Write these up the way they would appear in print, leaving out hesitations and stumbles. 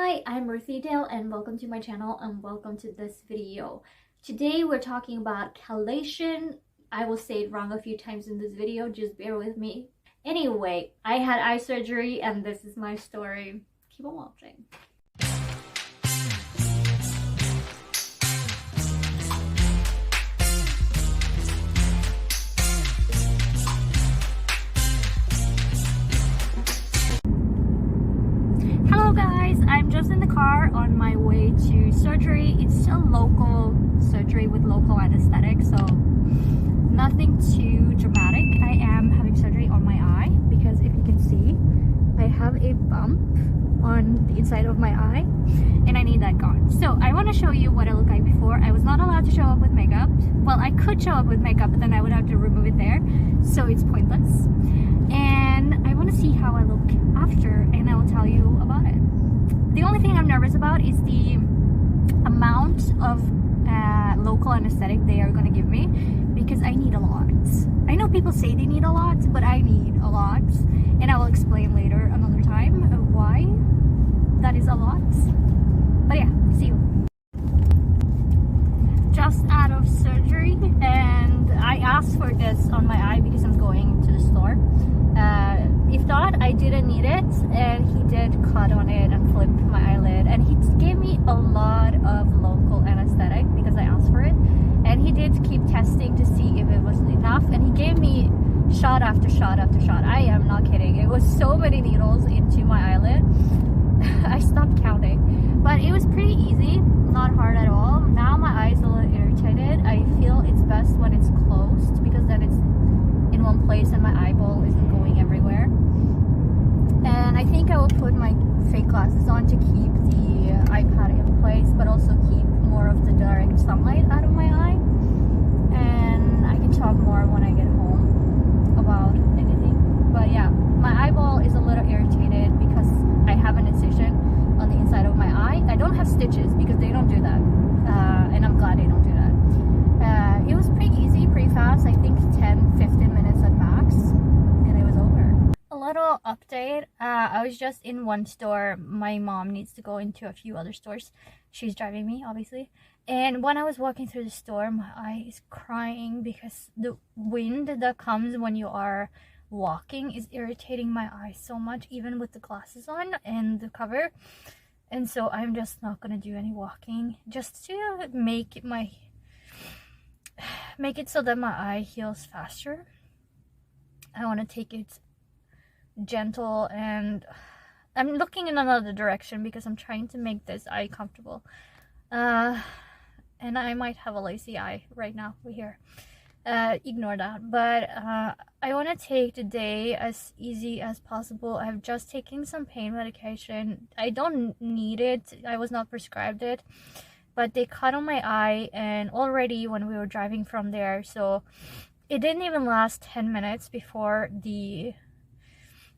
Hi, I'm Ruthie Dahle and welcome to my channel and welcome to this video. Today we're talking about Chalazion. I will say it wrong a few times in this video, just bear with me. Anyway, I had eye surgery and this is my story. Keep on watching. Hello guys, I'm just in the car on my way to surgery. It's still local surgery with local anesthetic, so nothing too dramatic. I am having surgery on my eye because if you can see, I have a bump on the inside of my eye and I need that gone. So I want to show you what I look like before. I was not allowed to show up with makeup. Well, I could show up with makeup, but then I would have to remove it there, so it's pointless. And I want to see how I look after, and I will tell you about it. The only thing I'm nervous about is the amount of local anesthetic they are going to give me, because I need a lot. I know people say they need a lot, but I need a lot, and I will explain later another time why that is a lot. But yeah, see you. Just out of surgery, and I asked for this on my eye because I'm going to the store. If not, I didn't need it, and he did cut on it and flip my eyelid, and he gave me a lot of local anesthetic because I asked for it, and he did keep testing to see if it was enough, and he gave me shot after shot after shot. I am not kidding, it was so many needles into my eyelid. I stopped counting, but it was pretty easy, not hard at all. Now my eye is a little irritated. I feel it's best when it's closed because then it's in one place and my eyeball isn't going everywhere. And I think I will put my fake glasses on to keep the iPad in place, but also keep more of the direct sunlight out of my eye. And I can talk more when I get home about anything. But yeah, my eyeball is a little irritated because I have an incision on the inside of my eye. I don't have stitches because they don't do that. And I'm glad they don't do that. It was pretty easy, pretty fast. I think 10-15 minutes at max, and it was over. A little update. I was just in one store. My mom needs to go into a few other stores. She's driving me, obviously. And when I was walking through the store, my eye is crying because the wind that comes when you are walking is irritating my eyes so much, even with the glasses on and the cover. And so I'm just not gonna do any walking, just to make it so that my eye heals faster. I want to take it gentle, and I'm looking in another direction because I'm trying to make this eye comfortable. And I might have a lazy eye right now here. Ignore that. But I want to take the day as easy as possible. I've just taken some pain medication. I don't need it. I was not prescribed it, but they cut on my eye, and already when we were driving from there, so it didn't even last 10 minutes before the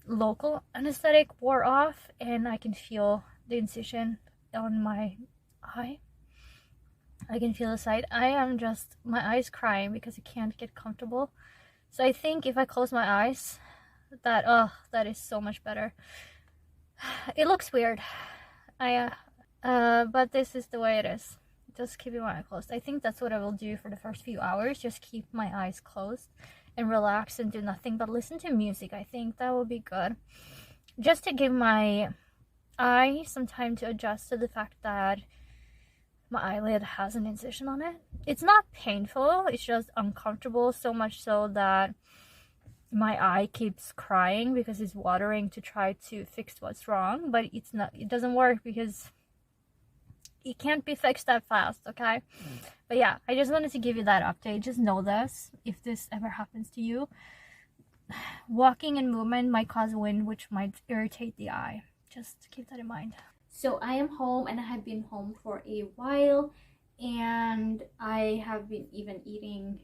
local anesthetic wore off, and I can feel the incision on my eye. I can feel the side. My eyes crying because I can't get comfortable. So I think if I close my eyes, that is so much better. It looks weird. But this is the way it is. Just keeping my eye closed. I think that's what I will do for the first few hours. Just keep my eyes closed and relax and do nothing but listen to music. I think that will be good. Just to give my eye some time to adjust to the fact that my eyelid has an incision on it. It's not painful, it's just uncomfortable, so much so that my eye keeps crying because it's watering to try to fix what's wrong, but it doesn't work because it can't be fixed that fast, okay? But yeah, I just wanted to give you that update. Just know this, if this ever happens to you. Walking and movement might cause wind, which might irritate the eye. Just keep that in mind. So I am home, and I have been home for a while, and I have been even eating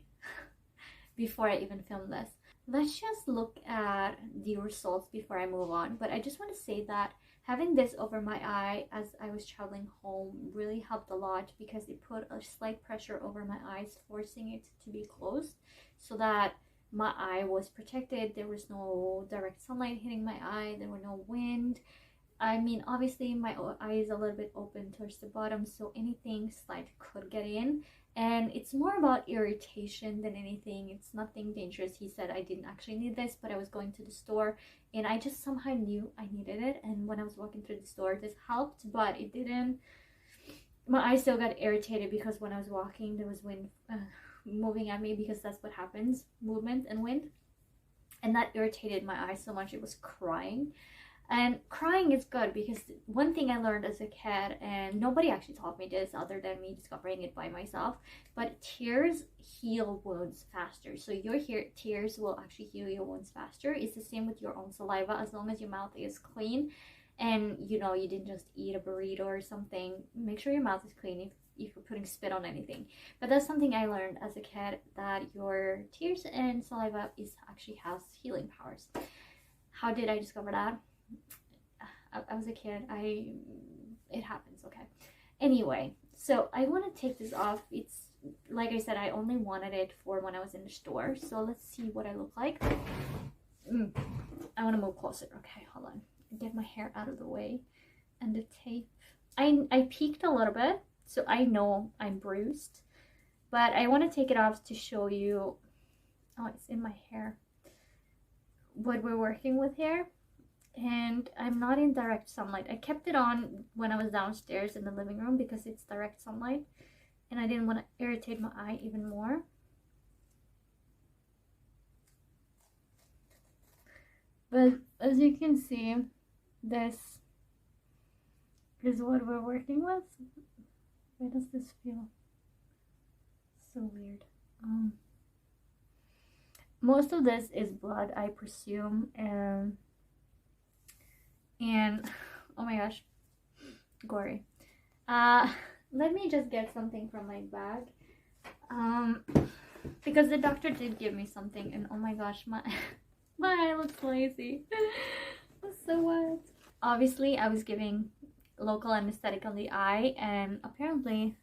before I even filmed this. Let's just look at the results before I move on. But I just want to say that having this over my eye as I was traveling home really helped a lot, because it put a slight pressure over my eyes, forcing it to be closed so that my eye was protected. There was no direct sunlight hitting my eye, there were no wind. I mean, obviously my eye is a little bit open towards the bottom, so anything slight could get in. And it's more about irritation than anything. It's nothing dangerous. He said I didn't actually need this, but I was going to the store and I just somehow knew I needed it. And when I was walking through the store, this helped, but it didn't. My eye still got irritated because when I was walking, there was wind moving at me, because that's what happens, movement and wind. And that irritated my eye so much, it was crying. And crying is good, because one thing I learned as a kid, and nobody actually taught me this other than me discovering it by myself, but tears heal wounds faster. So your tears will actually heal your wounds faster. It's the same with your own saliva. As long as your mouth is clean and you know you didn't just eat a burrito or something, make sure your mouth is clean if you're putting spit on anything. But that's something I learned as a kid, that your tears and saliva actually has healing powers. How did I discover that? I was a kid. It happens, okay. Anyway, so I want to take this off. It's like I said, I only wanted it for when I was in the store. So let's see what I look like. I want to move closer. Okay, hold on. Get my hair out of the way. And the tape. I peeked a little bit, so I know I'm bruised. But I want to take it off to show you. Oh, it's in my hair. What we're working with here. And I'm not in direct sunlight. I kept it on when I was downstairs in the living room because it's direct sunlight, and I didn't want to irritate my eye even more. But as you can see, this is what we're working with. Why does this feel so weird? Most of this is blood, I presume, and oh my gosh, gory. Let me just get something from my bag, because the doctor did give me something, and oh my gosh, my eye looks lazy. It's so wet. Obviously I was giving local anesthetic on the eye, and apparently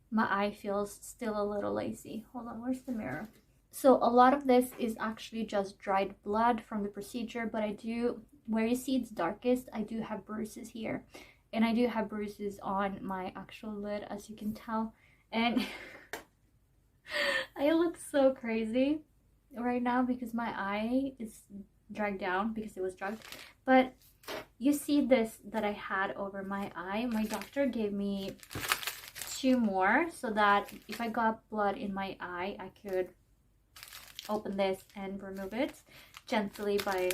my eye feels still a little lazy. Hold on, where's the mirror? So a lot of this is actually just dried blood from the procedure, but I do, where you see it's darkest, I do have bruises here, and I do have bruises on my actual lid, as you can tell. And I look so crazy right now because my eye is dragged down because it was drugged. But you see this that I had over my eye, my doctor gave me 2 more so that if I got blood in my eye, I could open this and remove it gently by,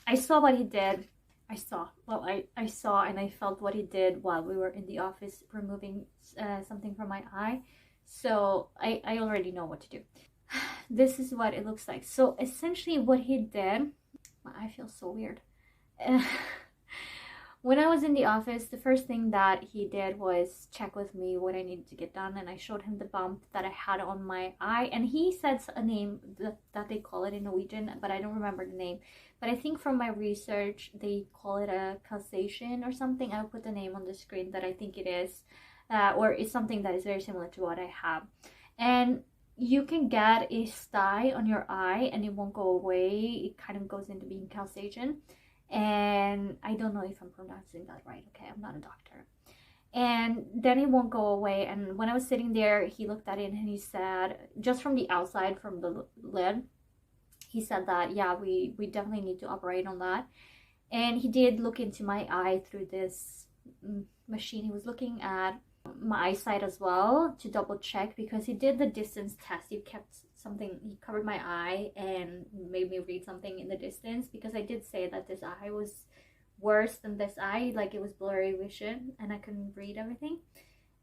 I saw what he did. I saw and I felt what he did while we were in the office removing something from my eye. So I already know what to do. This is what it looks like. So essentially what he did, my eye feels so weird. When I was in the office, the first thing that he did was check with me what I needed to get done, and I showed him the bump that I had on my eye, and he said a name that they call it in Norwegian, but I don't remember the name. But I think from my research, they call it a Chalazion or something. I'll put the name on the screen that I think it is, or it's something that is very similar to what I have. And you can get a stye on your eye and it won't go away. It kind of goes into being Chalazion. And I don't know if I'm pronouncing that right, okay, I'm not a doctor. And then it won't go away. And when I was sitting there, he looked at it and he said, just from the outside, from the lid, he said that, yeah, we definitely need to operate on that. And he did look into my eye through this machine. He was looking at my eyesight as well to double check, because he did the distance test. He covered my eye and made me read something in the distance, because I did say that this eye was worse than this eye, like it was blurry vision and I couldn't read everything.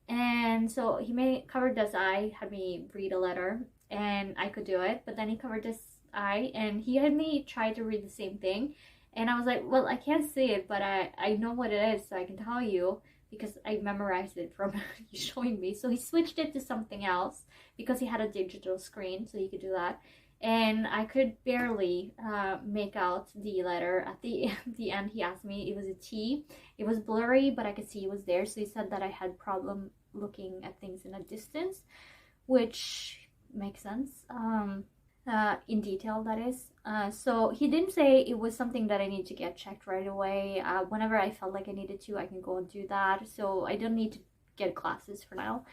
And so he covered this eye, had me read a letter, and I could do it. But then he covered this eye and he had me try to read the same thing, and I was like, well, I can't see it, but I know what it is, so I can tell you, because I memorized it from you showing me. So he switched it to something else because he had a digital screen, so you could do that. And I could barely make out the letter. At the end, he asked me, it was a T. It was blurry, but I could see it was there. So he said that I had problem looking at things in a distance, which makes sense. in detail, that is. So he didn't say it was something that I need to get checked right away. Whenever I felt like I needed to, I can go and do that. So I don't need to get glasses for now.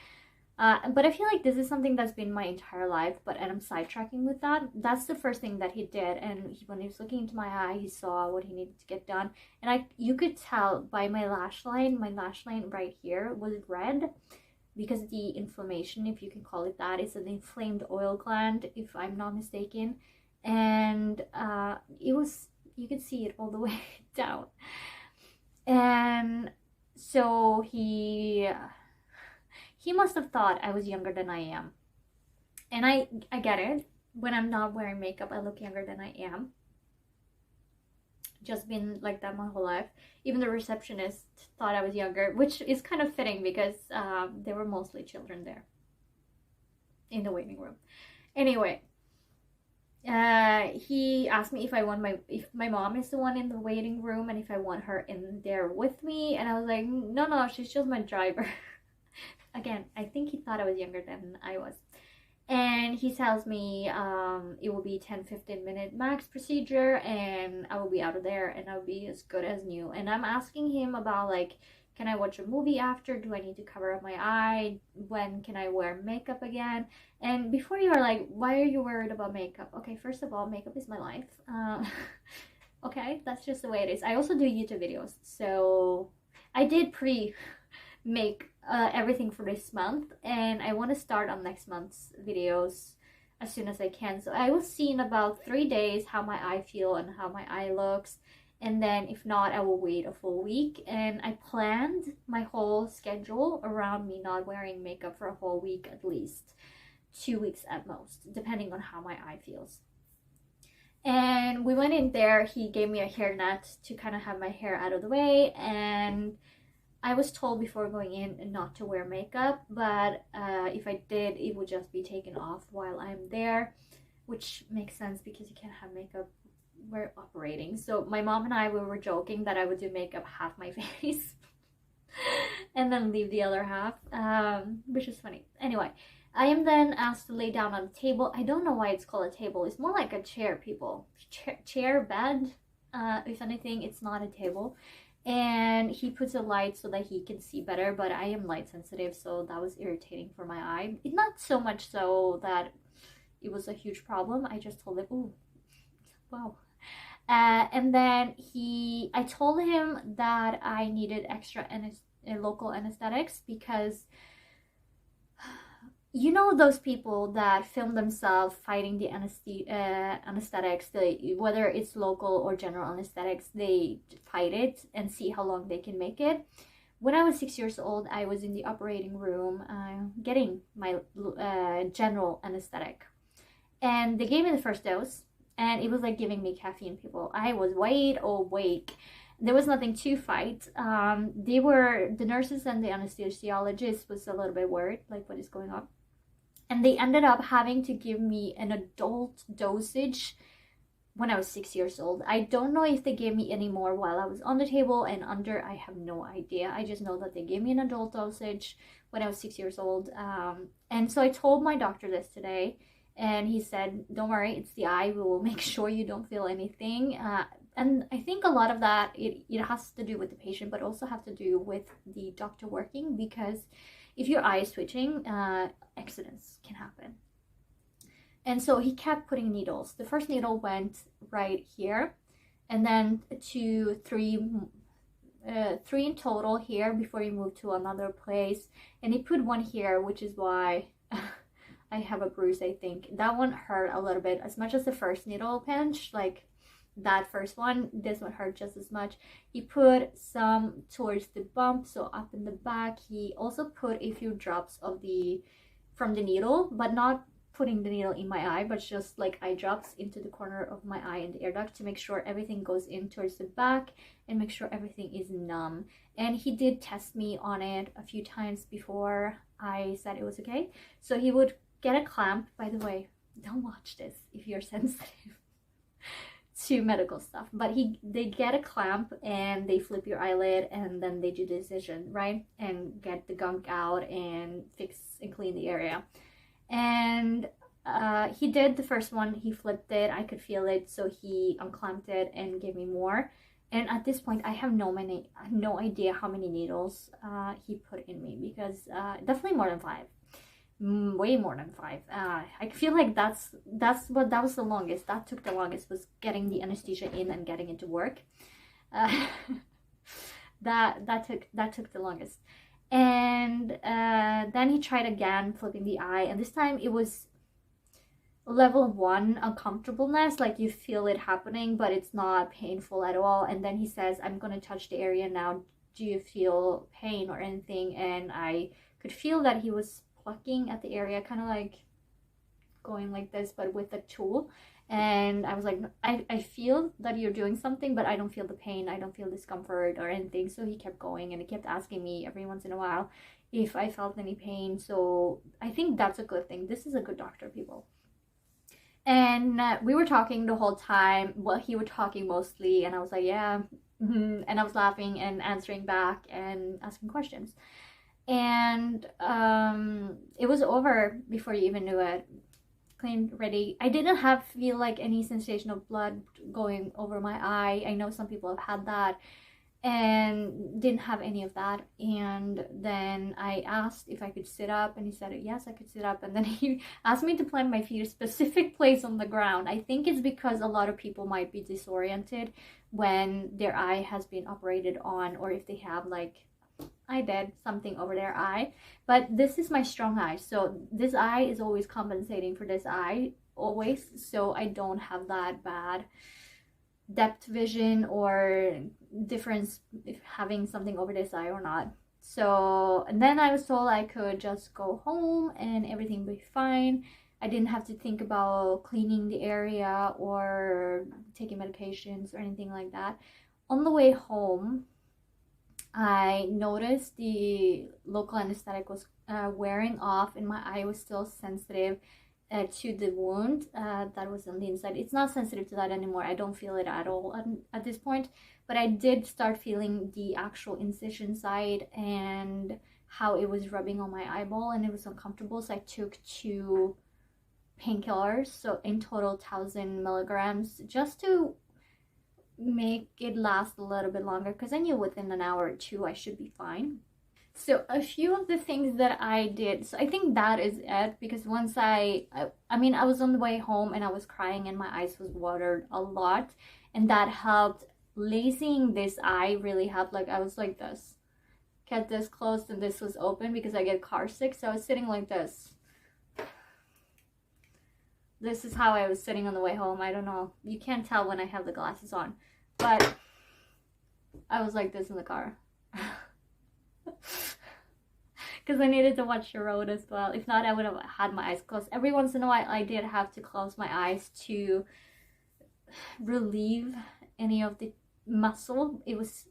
But I feel like this is something that's been my entire life, and I'm sidetracking with that. That's the first thing that he did, and when he was looking into my eye, he saw what he needed to get done. And you could tell by my lash line right here was red, because the inflammation, if you can call it that, is an inflamed oil gland, if I'm not mistaken. And you could see it all the way down. And so he must have thought I was younger than I am. And I get it. When I'm not wearing makeup, I look younger than I am. Just been like that my whole life. Even the receptionist thought I was younger, which is kind of fitting because there were mostly children there in the waiting room. Anyway, he asked me if my mom is the one in the waiting room and if I want her in there with me, and I was like, no, she's just my driver. Again, I think he thought I was younger than I was. And he tells me it will be 10-15 minute max procedure, and I will be out of there and I'll be as good as new. And I'm asking him about, like, can I watch a movie after? Do I need to cover up my eye? When can I wear makeup again? And before you are like, why are you worried about makeup? Okay, first of all, makeup is my life. Okay, that's just the way it is. I also do YouTube videos, so I did make everything for this month, and I want to start on next month's videos as soon as I can. So I will see in about 3 days how my eye feel and how my eye looks, and then if not, I will wait a full week. And I planned my whole schedule around me not wearing makeup for a whole week, at least 2 weeks at most, depending on how my eye feels. And we went in there. He gave me a hairnet to kind of have my hair out of the way, and I was told before going in not to wear makeup, but if I did, it would just be taken off while I'm there, which makes sense because you can't have makeup while operating. So my mom and I, we were joking that I would do makeup half my face and then leave the other half, which is funny. Anyway, I am then asked to lay down on a table. I don't know why it's called a table. It's more like a chair, people. Chair, bed. If anything, it's not a table. And he puts a light so that he can see better, but I am light sensitive, so that was irritating for my eye. It not so much so that it was a huge problem. I just told him, ooh, wow. And then I told him that I needed extra local anesthetics, because you know those people that film themselves fighting the anesthetics, whether it's local or general anesthetics, they fight it and see how long they can make it. When I was 6 years old, I was in the operating room getting my general anesthetic. And they gave me the first dose, and it was like giving me caffeine, people. I was wide awake. There was nothing to fight. The nurses and the anesthesiologist was a little bit worried, like, what is going on? And they ended up having to give me an adult dosage when I was 6 years old. I don't know if they gave me any more while I was on the table and under. I have no idea. I just know that they gave me an adult dosage when I was 6 years old. And so I told my doctor this today, and he said, don't worry, it's the eye. We will make sure you don't feel anything. And I think a lot of that, it has to do with the patient, but also have to do with the doctor working, because if your eye is twitching, accidents can happen. And so he kept putting needles. The first needle went right here, and then three in total here before he moved to another place. And he put one here, which is why I have a bruise, I think. That one hurt a little bit, as much as the first needle pinch, like that first one. This one hurt just as much. He put some towards the bump, so up in the back. He also put a few drops from the needle, but not putting the needle in my eye, but just like eye drops into the corner of my eye and the air duct to make sure everything goes in towards the back and make sure everything is numb. And he did test me on it a few times before I said it was okay. So he would get a clamp. By the way, don't watch this if you're sensitive to medical stuff, but they get a clamp and they flip your eyelid, and then they do the incision, right, and get the gunk out and fix and clean the area. And He did the first one, he flipped it, I could feel it, so he unclamped it and gave me more. And at this point I have no idea how many needles he put in me, because definitely more than 5, way more than 5. I feel like that was the longest, that took the longest, was getting the anesthesia in and getting it to work. That took the longest. And then he tried again flipping the eye, and this time it was level 1 uncomfortableness, like you feel it happening but it's not painful at all. And then he says, I'm gonna touch the area now, do you feel pain or anything? And I could feel that he was plucking at the area, kind of like going like this but with a tool. And I was like, I feel that you're doing something, but I don't feel the pain, I don't feel discomfort or anything. So he kept going, and he kept asking me every once in a while if I felt any pain. So I think that's a good thing. This is a good doctor, people. And we were talking the whole time. Well, he was talking mostly, and I was like, yeah, and I was laughing and answering back and asking questions. And it was over before you even knew it. Clean, ready. I didn't feel like any sensation of blood going over my eye. I know some people have had that, and didn't have any of that. And then I asked if I could sit up, and he said yes, I could sit up. And then he asked me to plant my feet a specific place on the ground. I think it's because a lot of people might be disoriented when their eye has been operated on, or if they have, like I did, something over their eye. But this is my strong eye, so this eye is always compensating for this eye, always. So I don't have that bad depth vision or difference if having something over this eye or not. So, and then I was told I could just go home and everything would be fine. I didn't have to think about cleaning the area or taking medications or anything like that. On the way home, I noticed the local anesthetic was wearing off, and my eye was still sensitive to the wound that was on the inside. It's not sensitive to that anymore. I don't feel it at all at this point, but I did start feeling the actual incision side and how it was rubbing on my eyeball, and it was uncomfortable. So I took 2 painkillers, so in total 1,000 milligrams, just to make it last a little bit longer, because I knew within an hour or 2 I should be fine. So a few of the things that I did, so I think that is it, because once I mean, I was on the way home and I was crying and my eyes was watered a lot, and that helped. Lacing this eye really helped. Like I was like this, kept this closed and this was open because I get car sick, so I was sitting like this. This is how I was sitting on the way home. I don't know, you can't tell when I have the glasses on, but I was like this in the car. Because I needed to watch the road as well. If not, I would have had my eyes closed. Every once in a while I did have to close my eyes to relieve any of the muscle. It was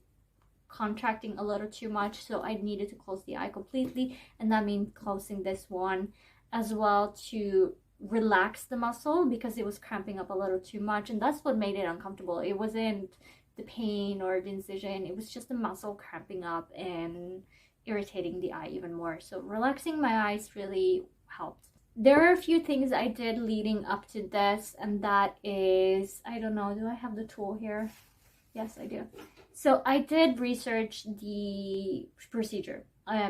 contracting a little too much, so I needed to close the eye completely, and that means closing this one as well to relax the muscle, because it was cramping up a little too much, and that's what made it uncomfortable. It wasn't the pain or the incision, it was just the muscle cramping up and irritating the eye even more. So relaxing my eyes really helped. There are a few things I did leading up to this, and that is, I don't know, do I have the tool here? Yes, I do. So I did research the procedure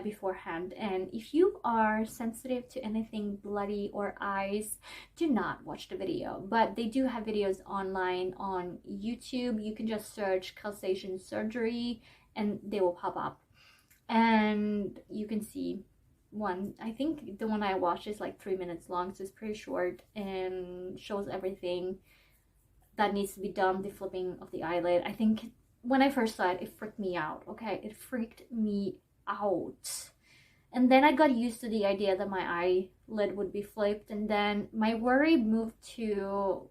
beforehand, and if you are sensitive to anything bloody or eyes, do not watch the video. But they do have videos online on YouTube. You can just search Chalazion surgery and they will pop up, and you can see one. I think the one I watched is like 3 minutes long, so it's pretty short and shows everything that needs to be done. The flipping of the eyelid, I think when I first saw it, it freaked me out. Okay, it freaked me out. And then I got used to the idea that my eyelid would be flipped, and then my worry moved to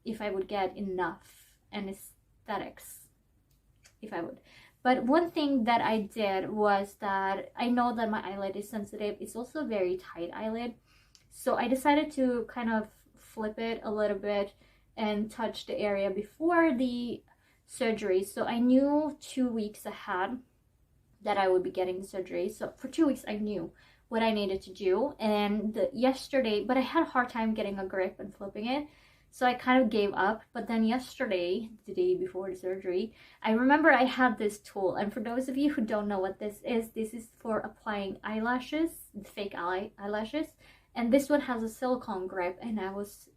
if I would get enough anesthetics, if I would. But one thing that I did was that I know that my eyelid is sensitive. It's also a very tight eyelid, so I decided to kind of flip it a little bit and touch the area before the surgery. So I knew 2 weeks ahead that I would be getting the surgery. So for 2 weeks I knew what I needed to do. And yesterday, but I had a hard time getting a grip and flipping it, so I kind of gave up. But then yesterday, the day before the surgery, I remember I had this tool. And for those of you who don't know what this is for applying eyelashes, fake eyelashes. And this one has a silicone grip, and I was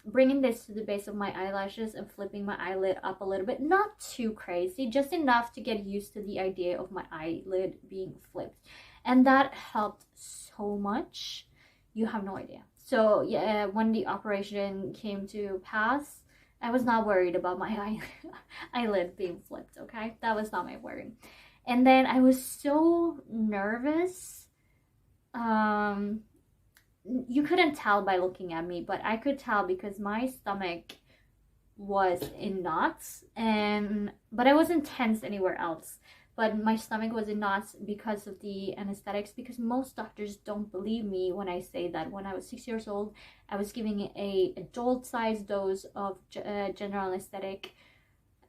bringing this to the base of my eyelashes and flipping my eyelid up a little bit. Not too crazy, just enough to get used to the idea of my eyelid being flipped. And that helped so much. You have no idea. So yeah, when the operation came to pass, I was not worried about my eyelid being flipped, okay? That was not my worry. And then I was so nervous. You couldn't tell by looking at me, but I could tell because my stomach was in knots, but I wasn't tense anywhere else. But my stomach was in knots because of the anesthetics, because most doctors don't believe me when I say that when I was 6 years old, I was giving a adult-sized dose of general anesthetic,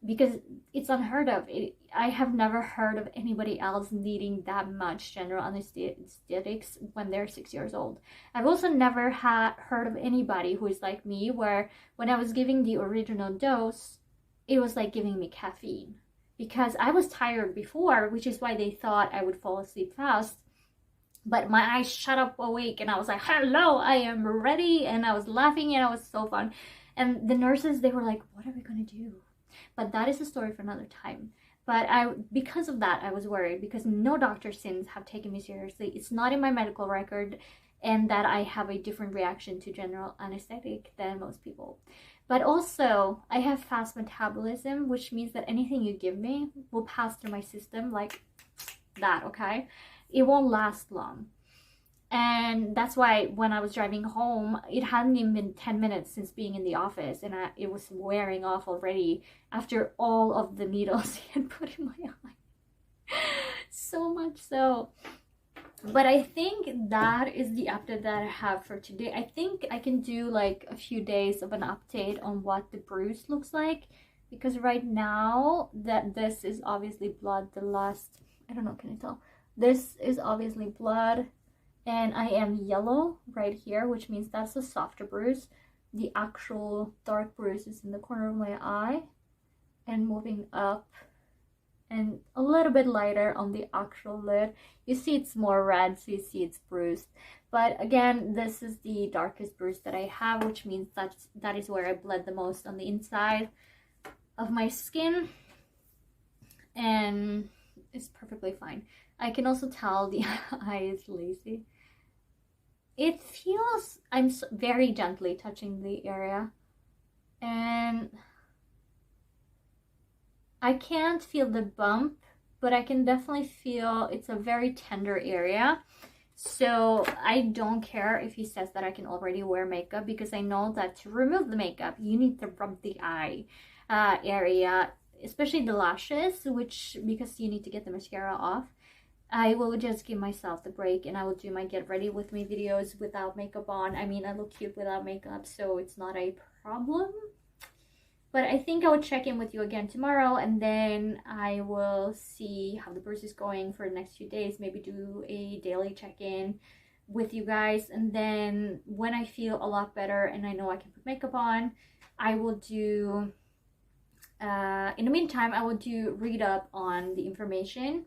because it's unheard of. I have never heard of anybody else needing that much general anesthetics when they're 6 years old. I've also never heard of anybody who is like me, where when I was giving the original dose, it was like giving me caffeine, because I was tired before, which is why they thought I would fall asleep fast. But my eyes shut up awake, and I was like, hello, I am ready. And I was laughing, and it was so fun. And the nurses, they were like, what are we gonna do? But that is a story for another time. But because of that, I was worried, because no doctor since have taken me seriously. It's not in my medical record, and that I have a different reaction to general anesthetic than most people. But also, I have fast metabolism, which means that anything you give me will pass through my system like that, okay? It won't last long. And that's why when I was driving home, it hadn't even been 10 minutes since being in the office, and it was wearing off already after all of the needles he had put in my eye. So much so. But I think that is the update that I have for today. I think I can do like a few days of an update on what the bruise looks like, because right now that this is obviously blood. I don't know, can you tell? This is obviously blood. And I am yellow right here, which means that's a softer bruise. The actual dark bruise is in the corner of my eye and moving up, and a little bit lighter on the actual lid. You see it's more red, so you see it's bruised. But again, this is the darkest bruise that I have, which means that is where I bled the most, on the inside of my skin. And it's perfectly fine. I can also tell the eye is lazy. It feels, I'm very gently touching the area, and I can't feel the bump, but I can definitely feel it's a very tender area. So I don't care if he says that I can already wear makeup, because I know that to remove the makeup, you need to rub the eye area, especially the lashes, because you need to get the mascara off. I will just give myself the break, and I will do my get ready with me videos without makeup on. I mean, I look cute without makeup, so it's not a problem. But I think I will check in with you again tomorrow, and then I will see how the bruise is going for the next few days. Maybe do a daily check-in with you guys. And then when I feel a lot better and I know I can put makeup on, I will do, in the meantime, I will read up on the information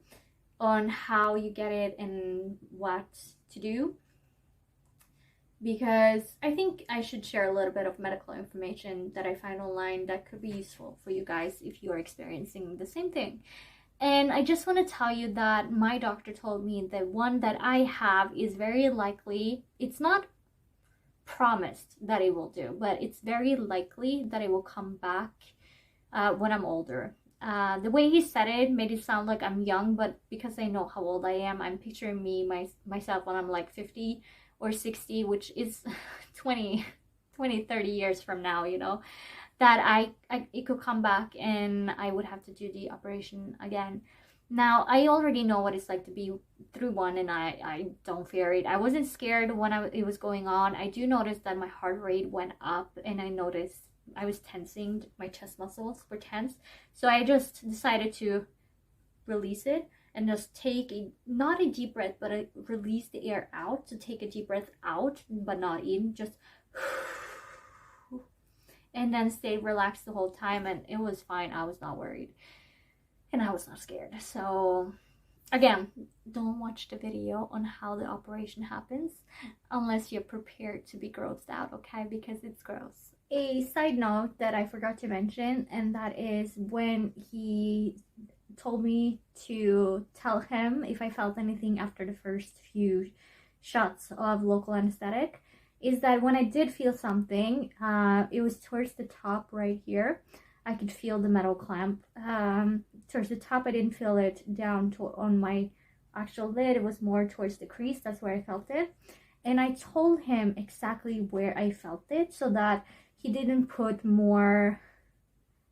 on how you get it and what to do, because I think I should share a little bit of medical information that I find online that could be useful for you guys if you are experiencing the same thing. And I just want to tell you that my doctor told me that one that I have is very likely, it's not promised that it will do, but it's very likely that it will come back when I'm older. The way he said it made it sound like I'm young, but because I know how old I am, I'm picturing myself when I'm like 50 or 60, which is 20, 30 years from now, you know, that it could come back and I would have to do the operation again. Now, I already know what it's like to be through one, and I don't fear it. I wasn't scared when it was going on. I do notice that my heart rate went up, and I noticed I was tensing, my chest muscles were tense. So I just decided to release it and just take a, not a deep breath, but release the air out. To take a deep breath out, but not in, just and then stay relaxed the whole time, and it was fine. I was not worried and I was not scared. So again, don't watch the video on how the operation happens unless you're prepared to be grossed out, okay? Because it's gross. A side note that I forgot to mention, and that is when he told me to tell him if I felt anything after the first few shots of local anesthetic, is that when I did feel something, it was towards the top right here. I could feel the metal clamp towards the top. I didn't feel it down on my actual lid. It was more towards the crease. That's where I felt it. And I told him exactly where I felt it so that he didn't put more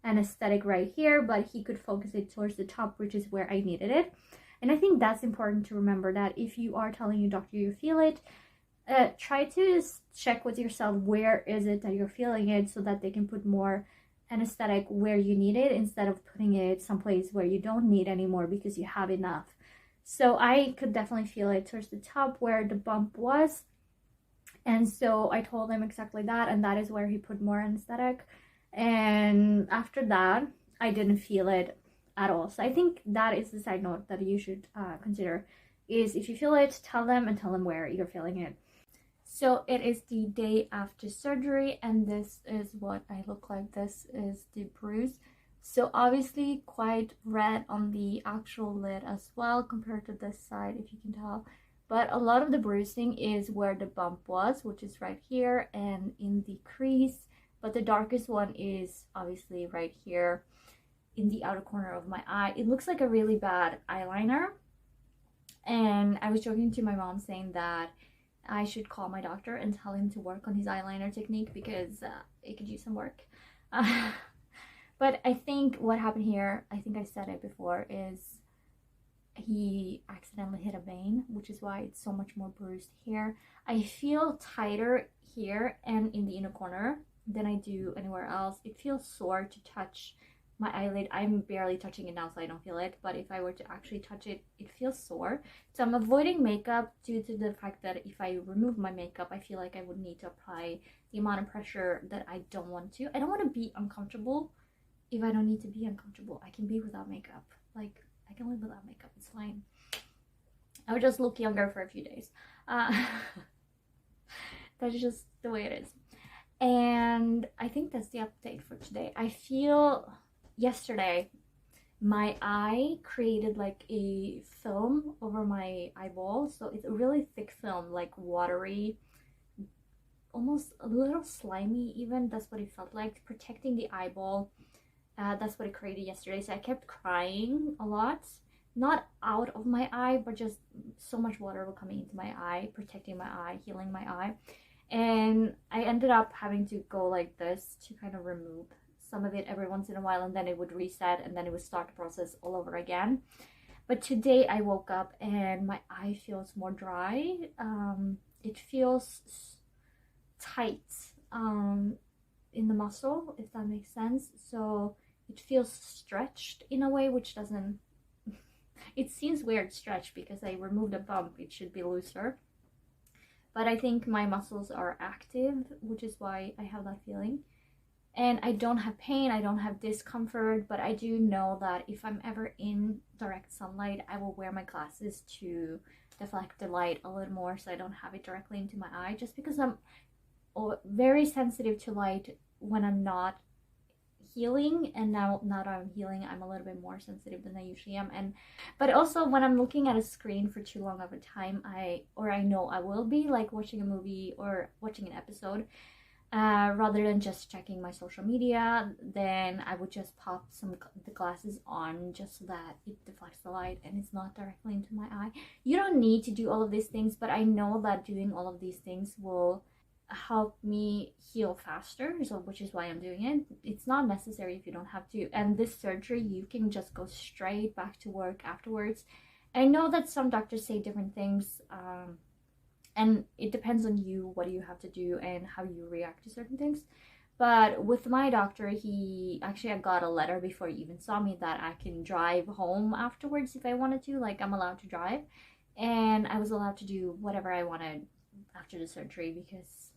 anesthetic right here, but he could focus it towards the top, which is where I needed it. And I think that's important to remember, that if you are telling your doctor you feel it, try to check with yourself where is it that you're feeling it, so that they can put more anesthetic where you need it instead of putting it someplace where you don't need anymore because you have enough. So I could definitely feel it towards the top where the bump was, and so I told him exactly that, and that is where he put more anesthetic. And after that I didn't feel it at all. So I think that is the side note that you should consider, is if you feel it, tell them, and tell them where you're feeling it. So it is the day after surgery, and this is what I look like. This is the bruise. So obviously quite red on the actual lid as well compared to this side, if you can tell. But a lot of the bruising is where the bump was, which is right here and in the crease. But the darkest one is obviously right here in the outer corner of my eye. It looks like a really bad eyeliner. And I was joking to my mom saying that I should call my doctor and tell him to work on his eyeliner technique, because it could use some work. But I think what happened here, I think I said it before, is he accidentally hit a vein, which is why it's so much more bruised here. I feel tighter here and in the inner corner than I do anywhere else. It feels sore to touch my eyelid. I'm barely touching it now, so I don't feel it, but if I were to actually touch it, it feels sore. So I'm avoiding makeup due to the fact that if I remove my makeup, I feel like I would need to apply the amount of pressure that I don't want to. I don't want to be uncomfortable if I don't need to be uncomfortable. I can be without makeup. Like, I can live without makeup, it's fine. I would just look younger for a few days. That's just the way it is. And I think that's the update for today. I feel yesterday my eye created like a film over my eyeball. So it's a really thick film, like watery, almost a little slimy even. That's what it felt like, protecting the eyeball. That's what it created yesterday. So I kept crying a lot, not out of my eye, but just so much water was coming into my eye, protecting my eye, healing my eye. And I ended up having to go like this to kind of remove some of it every once in a while, and then it would reset, and then it would start the process all over again. But today I woke up and my eye feels more dry. It feels tight in the muscle, if that makes sense. So it feels stretched in a way, which doesn't, it seems weird stretched because I removed a bump. It should be looser. But I think my muscles are active, which is why I have that feeling. And I don't have pain, I don't have discomfort, but I do know that if I'm ever in direct sunlight, I will wear my glasses to deflect the light a little more so I don't have it directly into my eye, just because I'm very sensitive to light when I'm not healing, and now that I'm healing, I'm a little bit more sensitive than I usually am. But also when I'm looking at a screen for too long of a time, I know I will be, like watching a movie or watching an episode, rather than just checking my social media, then I would just pop the glasses on just so that it deflects the light and it's not directly into my eye. You don't need to do all of these things, but I know that doing all of these things will help me heal faster, so which is why I'm doing it. It's not necessary if you don't have to. And this surgery, you can just go straight back to work afterwards. I know that some doctors say different things, and it depends on you, what you have to do and how you react to certain things. But with my doctor, he actually, I got a letter before he even saw me that I can drive home afterwards if I wanted to. Like, I'm allowed to drive. And I was allowed to do whatever I wanted after the surgery because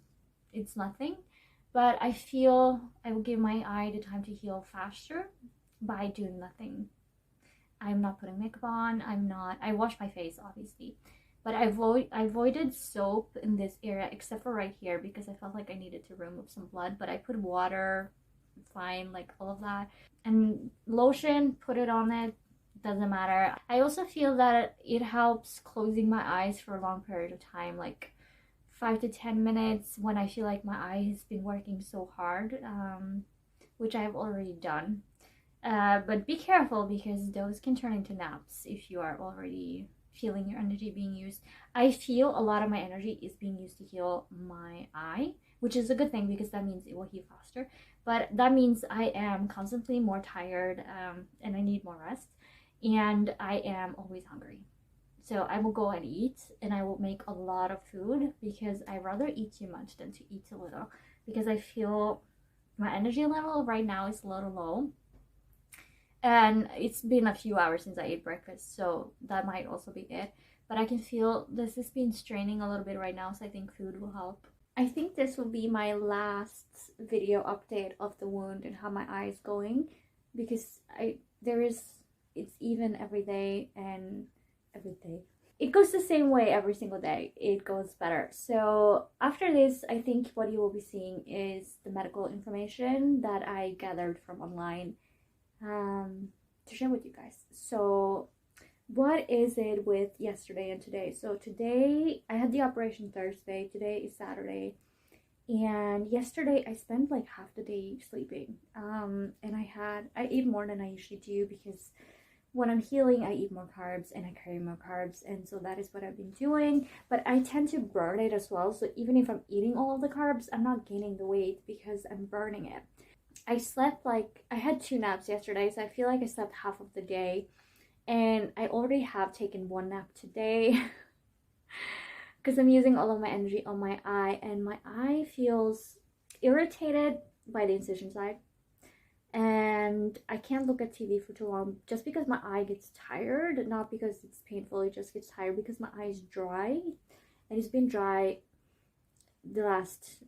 it's nothing. But I feel I will give my eye the time to heal faster by doing nothing. I'm not putting makeup on. I wash my face, obviously. But I avoided soap in this area except for right here because I felt like I needed to remove some blood. But I put water, fine, like all of that. And lotion, put it on it, doesn't matter. I also feel that it helps closing my eyes for a long period of time, like 5 to 10 minutes when I feel like my eye has been working so hard, which I've already done. But be careful because those can turn into naps if you are already feeling your energy being used. I feel a lot of my energy is being used to heal my eye, which is a good thing because that means it will heal faster. But that means I am constantly more tired, and I need more rest, and I am always hungry. So I will go and eat, and I will make a lot of food because I rather eat too much than to eat too little, because I feel my energy level right now is a little low. And it's been a few hours since I ate breakfast, so that might also be it. But I can feel this has been straining a little bit right now, so I think food will help. I think this will be my last video update of the wound and how my eye is going, because it's even every day, and every day it goes the same way every single day. It goes better. So after this, I think what you will be seeing is the medical information that I gathered from online, to share with you guys. So what is it with yesterday and today? So today I had the operation Thursday, today is Saturday, and yesterday I spent like half the day sleeping, and I ate more than I usually do because when I'm healing I eat more carbs and I carry more carbs, and so that is what I've been doing. But I tend to burn it as well, so even if I'm eating all of the carbs, I'm not gaining the weight because I'm burning it. I slept I had 2 naps yesterday, so I feel like I slept half of the day, and I already have taken 1 nap today because I'm using all of my energy on my eye, and my eye feels irritated by the incision side, and I can't look at TV for too long just because my eye gets tired, not because it's painful. It just gets tired because my eye is dry, and it's been dry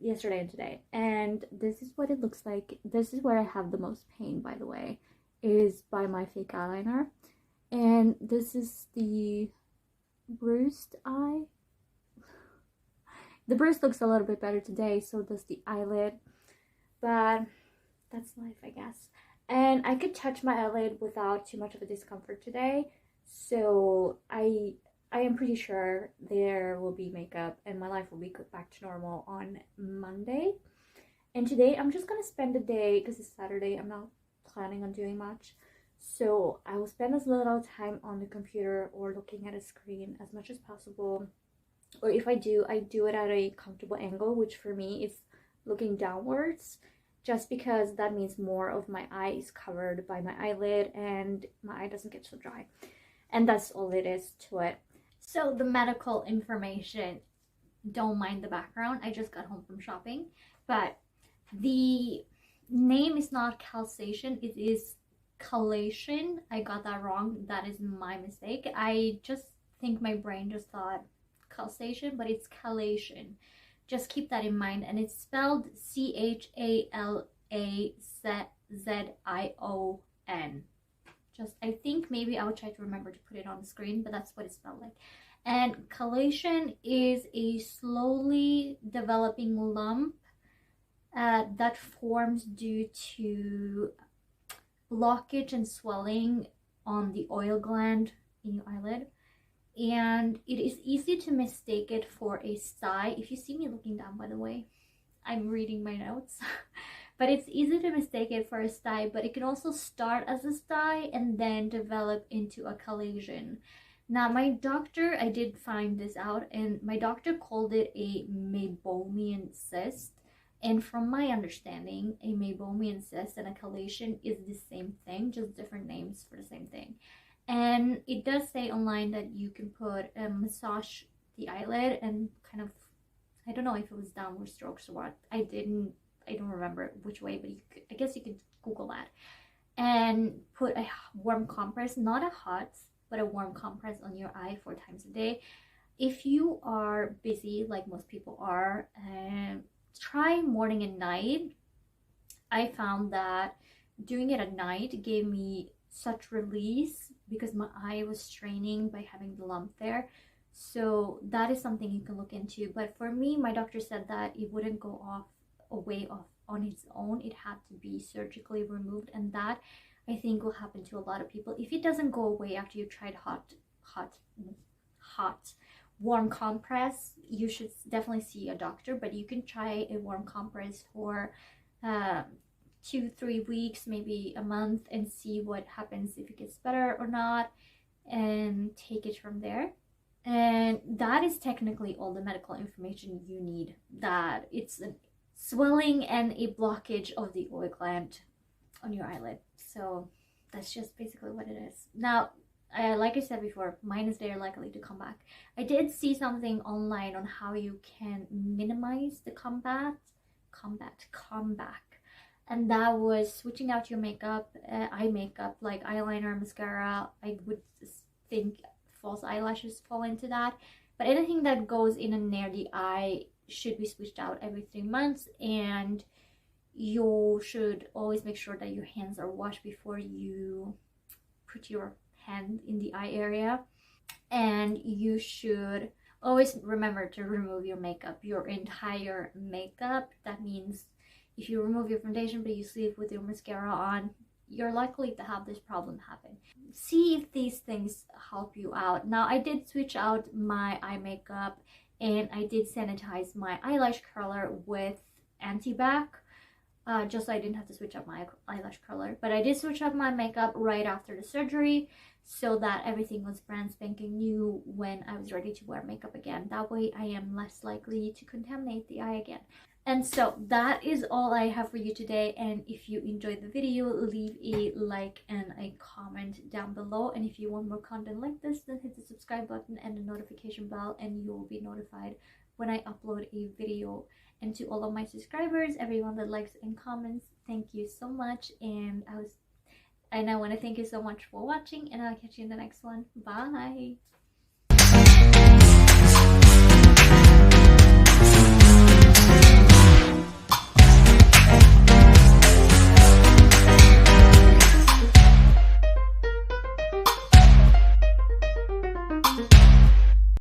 yesterday and today. And this is what it looks like. This is where I have the most pain, by the way, is by my fake eyeliner. And this is the bruised eye. The bruise looks a little bit better today, so does the eyelid, but that's life, I guess. And I could touch my eyelid without too much of a discomfort today, so I am pretty sure there will be makeup and my life will be back to normal on Monday. And today I'm just gonna spend the day, because it's Saturday, I'm not planning on doing much, so I will spend as little time on the computer or looking at a screen as much as possible. Or if I do it at a comfortable angle, which for me is looking downwards, just because that means more of my eye is covered by my eyelid and my eye doesn't get so dry. And that's all it is to it. So the medical information, don't mind the background, I just got home from shopping. But the name is not Chalazion, it is Chalazion. I got that wrong, that is my mistake. I just think my brain just thought Chalazion, but it's Chalazion. Just keep that in mind, and it's spelled Chalazion. I think maybe I would try to remember to put it on the screen, but that's what it's spelled like. And Chalazion is a slowly developing lump that forms due to blockage and swelling on the oil gland in your eyelid. And it is easy to mistake it for a stye. If you see me looking down, by the way, I'm reading my notes. But it's easy to mistake it for a stye, but it can also start as a stye and then develop into a Chalazion. Now, my doctor, I did find this out, and my doctor called it a meibomian cyst. And from my understanding, a meibomian cyst and a Chalazion is the same thing, just different names for the same thing. And it does say online that you can massage the eyelid and kind of, I don't know if it was downward strokes or what. I I don't remember which way, but I guess you could Google that. And put a warm compress, not a hot, but a warm compress on your eye 4 times a day. If you are busy, like most people are, try morning and night. I found that doing it at night gave me such release because my eye was straining by having the lump there. So that is something you can look into. But for me, my doctor said that it wouldn't go away on its own. It had to be surgically removed, and that I think will happen to a lot of people. If it doesn't go away after you tried hot warm compress, you should definitely see a doctor. But you can try a warm compress for 2-3 weeks, maybe a month, and see what happens, if it gets better or not, and take it from there. And that is technically all the medical information you need, that it's a swelling and a blockage of the oil gland on your eyelid. So that's just basically what it is. Now, like I said before, mine is very likely to come back. I did see something online on how you can minimize the comeback, and that was switching out your makeup, eye makeup, like eyeliner, mascara. I would think false eyelashes fall into that, but anything that goes in and near the eye should be switched out every 3 months, and you should always make sure that your hands are washed before you put your hand in the eye area. And you should always remember to remove your makeup, your entire makeup. That means if you remove your foundation but you sleep with your mascara on, you're likely to have this problem happen. See if these things help you out. Now, I did switch out my eye makeup, and I did sanitize my eyelash curler with antibac, just so I didn't have to switch up my eyelash curler. But I did switch up my makeup right after the surgery, so that everything was brand spanking new when I was ready to wear makeup again. That way I am less likely to contaminate the eye again. And so that is all I have for you today. And if you enjoyed the video, leave a like and a comment down below. And if you want more content like this, then hit the subscribe button and the notification bell, and you will be notified when I upload a video. And to all of my subscribers, everyone that likes and comments, thank you so much. And I want to thank you so much for watching, and I'll catch you in the next one. Bye.